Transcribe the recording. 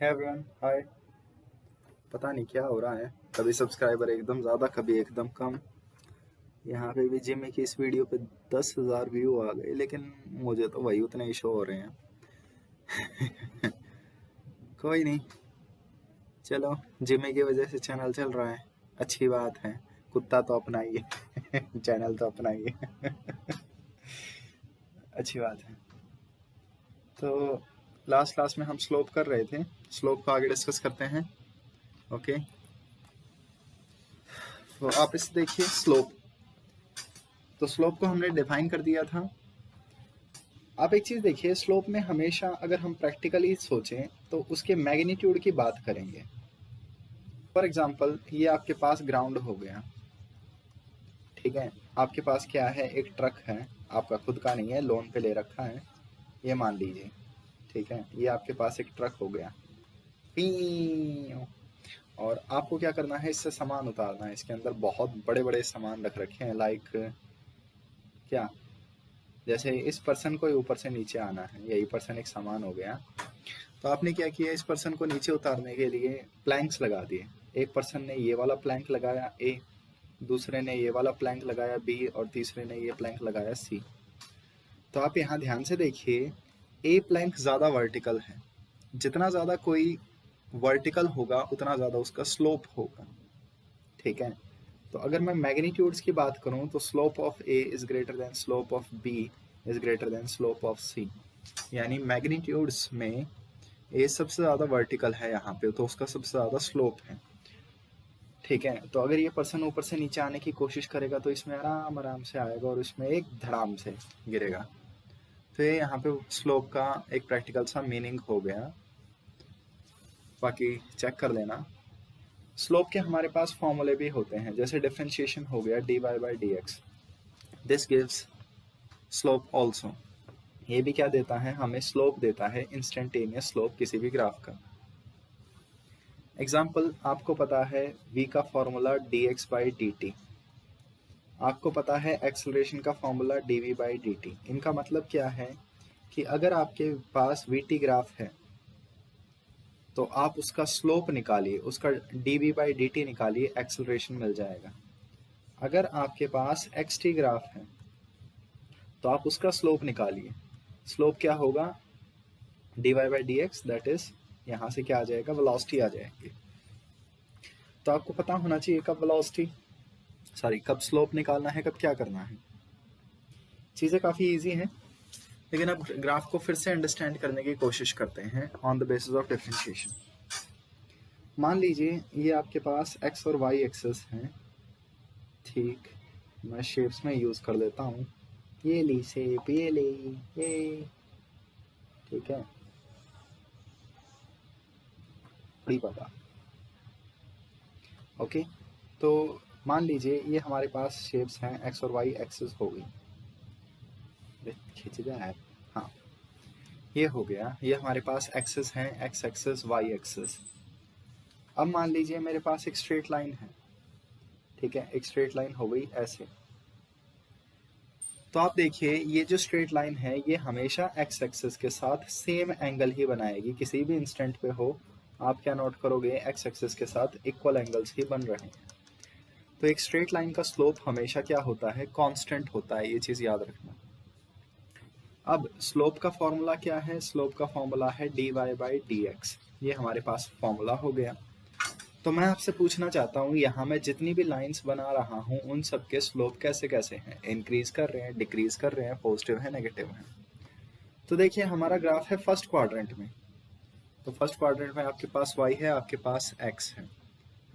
है एवरीवन, हाय। पता नहीं क्या हो रहा है, कभी सब्सक्राइबर एकदम ज़्यादा, कभी एकदम कम। यहाँ पे भी जिम की इस वीडियो पे 10,000 व्यू आ गए, लेकिन मुझे तो वही उतने ही शो हो रहे हैं। कोई नहीं, चलो, जिम की वजह से चैनल चल रहा है, अच्छी बात है। कुत्ता तो अपना ही है। चैनल तो अपना ही है। अच्छी बात है। तो लास्ट क्लास में हम स्लोप कर रहे थे, स्लोप को आगे डिस्कस करते हैं। ओके, तो आप इसे देखिए, स्लोप। तो स्लोप को हमने डिफाइन कर दिया था। आप एक चीज़ देखिए, स्लोप में हमेशा अगर हम प्रैक्टिकली सोचें तो उसके मैग्नीट्यूड की बात करेंगे। फॉर एग्जांपल, ये आपके पास ग्राउंड हो गया, ठीक है। आपके पास क्या है, एक ट्रक है, आपका खुद का नहीं है, लोन पे ले रखा है, ये मान लीजिए, ठीक है। ये आपके पास एक ट्रक हो गया, पी। और आपको क्या करना है, इससे सामान उतारना है। इसके अंदर बहुत बड़े बड़े सामान रख रखे हैं, लाइक क्या, जैसे इस पर्सन को ऊपर से नीचे आना है, यही पर्सन एक सामान हो गया। तो आपने क्या किया, इस पर्सन को नीचे उतारने के लिए प्लैंक्स लगा दिए। एक पर्सन ने ये वाला प्लैंक लगाया ए, दूसरे ने ये वाला प्लैंक लगाया बी, और तीसरे ने ये प्लैंक लगाया सी। तो आप यहाँ ध्यान से देखिए, ए प्लैंक ज़्यादा वर्टिकल है। जितना ज़्यादा कोई वर्टिकल होगा उतना ज़्यादा उसका स्लोप होगा, ठीक है। तो अगर मैं मैग्नीट्यूड्स की बात करूं तो slope of A is greater than slope of B is greater than slope of C. यानी मैग्नीट्यूड्स में ए सबसे ज़्यादा वर्टिकल है यहाँ पे, तो उसका सबसे ज़्यादा स्लोप है, ठीक है। तो अगर ये पर्सन ऊपर से नीचे आने की कोशिश करेगा तो इसमें आराम आराम से आएगा और इसमें एक धड़ाम से गिरेगा। तो ये यहाँ पे स्लोप का एक प्रैक्टिकल सा मीनिंग हो गया। बाकी चेक कर लेना। स्लोप के हमारे पास फॉर्मूले भी होते हैं, जैसे डिफरेंशिएशन हो गया dy by dx, this gives slope also. ये भी क्या देता है, हमें स्लोप देता है, इंस्टेंटेनियस स्लोप किसी भी ग्राफ का। एग्जाम्पल, आपको पता है v का फॉर्मूला dx by dt, आपको पता है एक्सेलरेशन का फॉर्मूला dv by dt। इनका मतलब क्या है कि अगर आपके पास vt ग्राफ है तो आप उसका स्लोप निकालिए, उसका dv by dt निकालिए, एक्सेलरेशन मिल जाएगा। अगर आपके पास xt ग्राफ है तो आप उसका स्लोप निकालिए, स्लोप क्या होगा, dy by dx, that is यहाँ से क्या आ जाएगा, वेलोसिटी आ जाएगी। तो आपको पता होना चाहिए कब वेलोसिटी, कब स्लोप निकालना है, कब क्या करना है। चीज़ें काफ़ी इजी हैं, लेकिन अब ग्राफ को फिर से अंडरस्टैंड करने की कोशिश करते हैं on the basis of differentiation. मान लीजिए ये आपके पास x और y एक्सेस हैं, ठीक। मैं शेप्स में यूज़ कर लेता हूँ, ये ली शेप, ये ली, ये, ठीक है, नहीं पता। ओके, तो मान लीजिए ये हमारे पास शेप्स हैं, एक्स और वाई एक्सेस हो गई, खींच जाए, हाँ, ये हो गया। ये हमारे पास एक्सेस हैं, एक्स एक्सेस, वाई एक्सेस। अब मान लीजिए मेरे पास एक स्ट्रेट लाइन है, ठीक है, एक स्ट्रेट लाइन हो गई ऐसे। तो आप देखिए, ये जो स्ट्रेट लाइन है ये हमेशा एक्स एक्सेस के साथ सेम एंगल ही बनाएगी, किसी भी इंस्टेंट पे हो आप क्या नोट करोगे, एक्स एक्सेस के साथ इक्वल एंगल्स ही बन रहे हैं। तो एक स्ट्रेट लाइन का स्लोप हमेशा क्या होता है, कांस्टेंट होता है, ये चीज़ याद रखना। अब स्लोप का फॉर्मूला क्या है, स्लोप का फॉर्मूला है dy by dx। ये हमारे पास फॉर्मूला हो गया। तो मैं आपसे पूछना चाहता हूँ, यहाँ मैं जितनी भी लाइंस बना रहा हूँ उन सब के स्लोप कैसे कैसे हैं, इंक्रीज कर रहे हैं, डिक्रीज कर रहे हैं, पॉजिटिव है, नेगेटिव है। तो देखिए हमारा ग्राफ है फर्स्ट क्वाड्रेंट में, तो फर्स्ट क्वाड्रेंट में आपके पास y है, आपके पास x है।